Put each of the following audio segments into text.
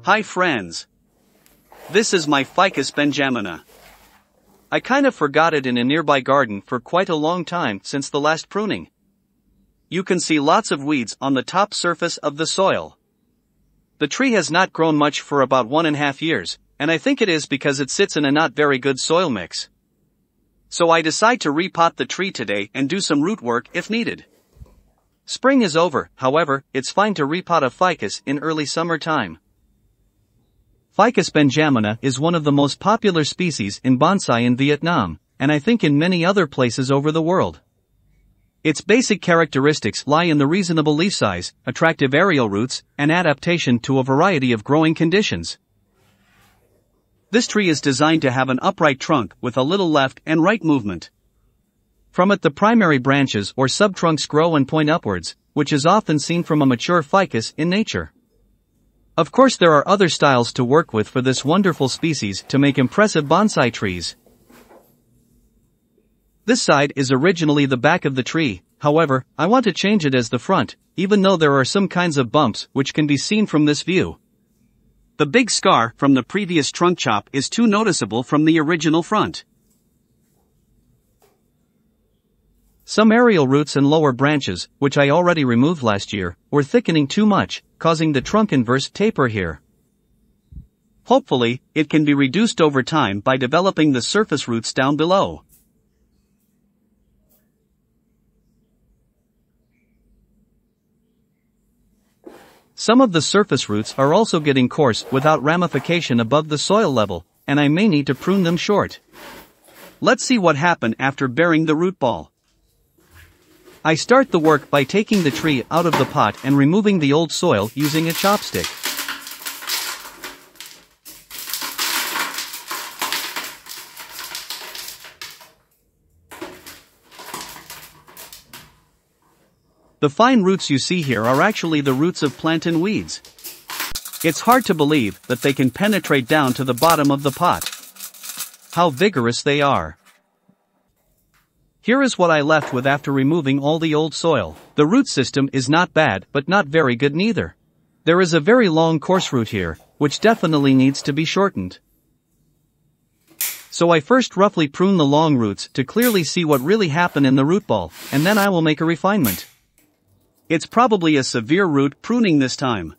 Hi friends. This is my Ficus Benjamina. I kind of forgot it in a nearby garden for quite a long time since the last pruning. You can see lots of weeds on the top surface of the soil. The tree has not grown much for about 1.5 years, and I think it is because it sits in a not very good soil mix. So I decide to repot the tree today and do some root work if needed. Spring is over, however, it's fine to repot a ficus in early summertime. Ficus benjamina is one of the most popular species in bonsai in Vietnam, and I think in many other places over the world. Its basic characteristics lie in the reasonable leaf size, attractive aerial roots, and adaptation to a variety of growing conditions. This tree is designed to have an upright trunk with a little left and right movement. From it the primary branches or subtrunks grow and point upwards, which is often seen from a mature ficus in nature. Of course there are other styles to work with for this wonderful species to make impressive bonsai trees. This side is originally the back of the tree, however, I want to change it as the front, even though there are some kinds of bumps which can be seen from this view. The big scar from the previous trunk chop is too noticeable from the original front. Some aerial roots and lower branches, which I already removed last year, were thickening too much, causing the trunk inverse taper here. Hopefully, it can be reduced over time by developing the surface roots down below. Some of the surface roots are also getting coarse without ramification above the soil level, and I may need to prune them short. Let's see what happened after burying the root ball. I start the work by taking the tree out of the pot and removing the old soil using a chopstick. The fine roots you see here are actually the roots of plantain weeds. It's hard to believe that they can penetrate down to the bottom of the pot. How vigorous they are. Here is what I left with after removing all the old soil. The root system is not bad but not very good neither. There is a very long coarse root here, which definitely needs to be shortened. So I first roughly prune the long roots to clearly see what really happened in the root ball, and then I will make a refinement. It's probably a severe root pruning this time.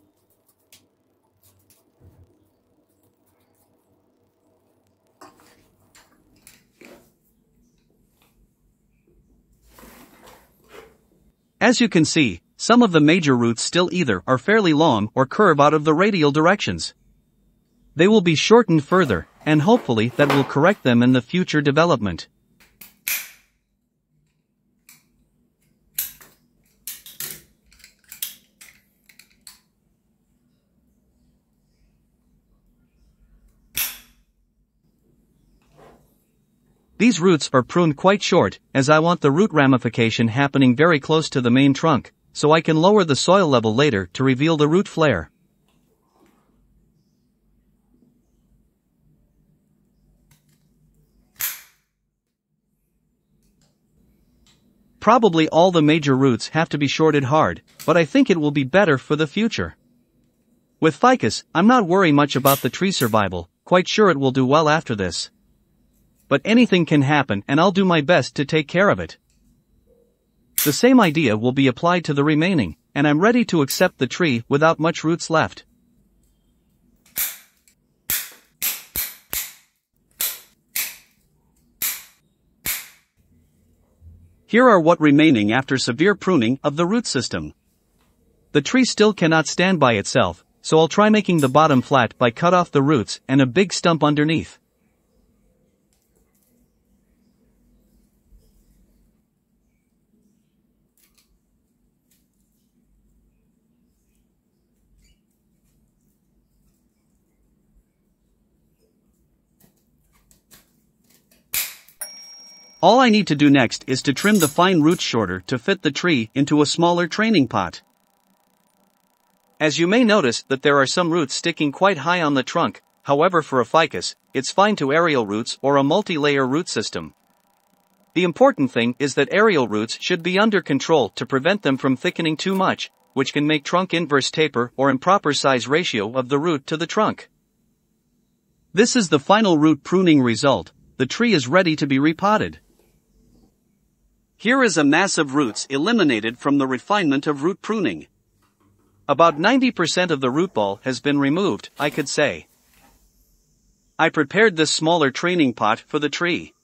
As you can see, some of the major roots still either are fairly long or curve out of the radial directions. They will be shortened further, and hopefully that will correct them in the future development. These roots are pruned quite short, as I want the root ramification happening very close to the main trunk, so I can lower the soil level later to reveal the root flare. Probably all the major roots have to be shorted hard, but I think it will be better for the future. With ficus, I'm not worried much about the tree survival, quite sure it will do well after this. But anything can happen and I'll do my best to take care of it. The same idea will be applied to the remaining, and I'm ready to accept the tree without much roots left. Here are what remaining after severe pruning of the root system. The tree still cannot stand by itself, so I'll try making the bottom flat by cut off the roots and a big stump underneath. All I need to do next is to trim the fine roots shorter to fit the tree into a smaller training pot. As you may notice that there are some roots sticking quite high on the trunk, however for a ficus, it's fine to aerial roots or a multi-layer root system. The important thing is that aerial roots should be under control to prevent them from thickening too much, which can make trunk inverse taper or improper size ratio of the root to the trunk. This is the final root pruning result. The tree is ready to be repotted. Here is a mass of roots eliminated from the refinement of root pruning. About 90% of the root ball has been removed, I could say. I prepared this smaller training pot for the tree.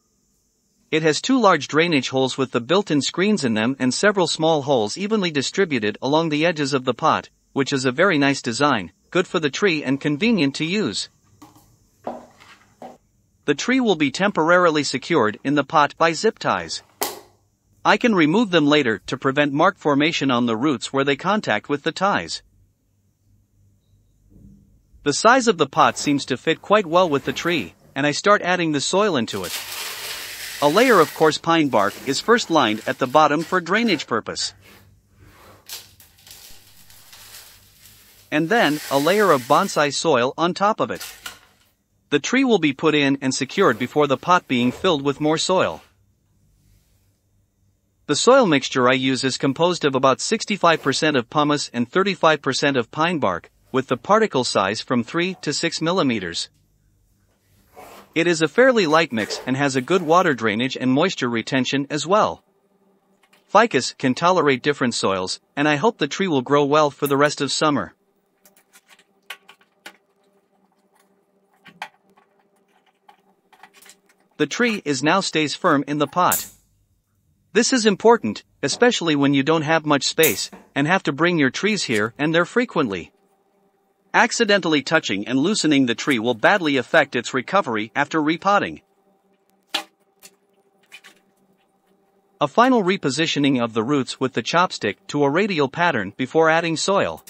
It has 2 large drainage holes with the built-in screens in them and several small holes evenly distributed along the edges of the pot, which is a very nice design, good for the tree and convenient to use. The tree will be temporarily secured in the pot by zip ties. I can remove them later to prevent mark formation on the roots where they contact with the ties. The size of the pot seems to fit quite well with the tree, and I start adding the soil into it. A layer of coarse pine bark is first lined at the bottom for drainage purpose. And then, a layer of bonsai soil on top of it. The tree will be put in and secured before the pot being filled with more soil. The soil mixture I use is composed of about 65% of pumice and 35% of pine bark, with the particle size from 3 to 6 millimeters. It is a fairly light mix and has a good water drainage and moisture retention as well. Ficus can tolerate different soils, and I hope the tree will grow well for the rest of summer. The tree now stays firm in the pot. This is important, especially when you don't have much space, and have to bring your trees here and there frequently. Accidentally touching and loosening the tree will badly affect its recovery after repotting. A final repositioning of the roots with the chopstick to a radial pattern before adding soil.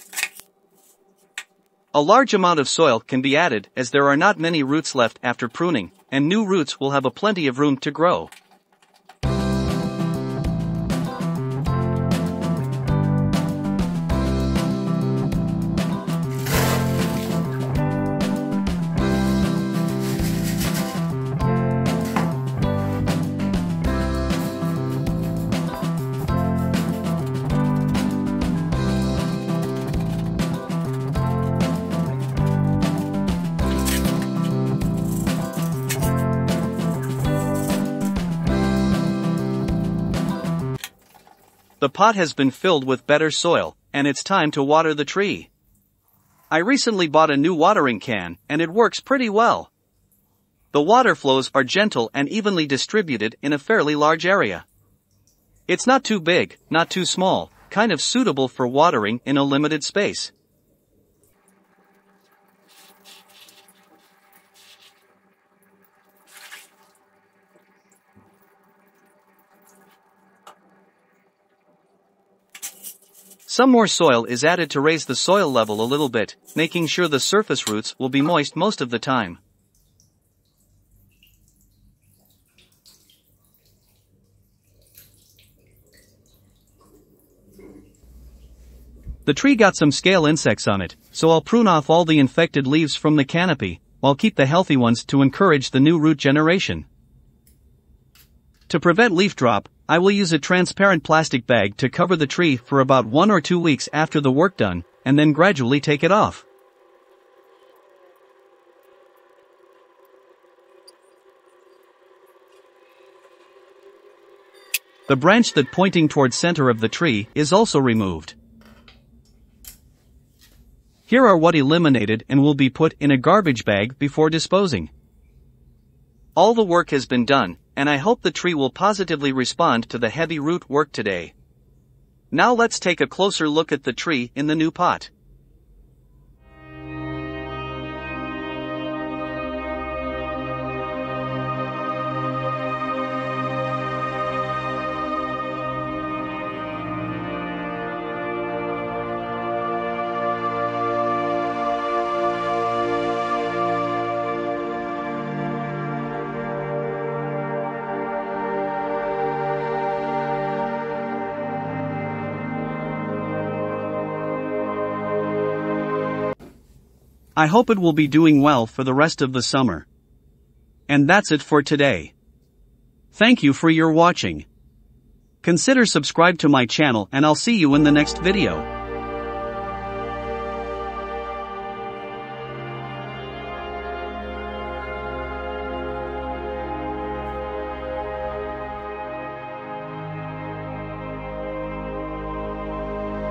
A large amount of soil can be added as there are not many roots left after pruning, and new roots will have plenty of room to grow. The pot has been filled with better soil, and it's time to water the tree. I recently bought a new watering can, and it works pretty well. The water flows are gentle and evenly distributed in a fairly large area. It's not too big, not too small, kind of suitable for watering in a limited space. Some more soil is added to raise the soil level a little bit, making sure the surface roots will be moist most of the time. The tree got some scale insects on it, so I'll prune off all the infected leaves from the canopy, while keep the healthy ones to encourage the new root generation. To prevent leaf drop, I will use a transparent plastic bag to cover the tree for about 1 or 2 weeks after the work done, and then gradually take it off. The branch that pointing towards center of the tree is also removed. Here are what eliminated and will be put in a garbage bag before disposing. All the work has been done, and I hope the tree will positively respond to the heavy root work today. Now let's take a closer look at the tree in the new pot. I hope it will be doing well for the rest of the summer. And that's it for today. Thank you for your watching. Consider subscribe to my channel and I'll see you in the next video.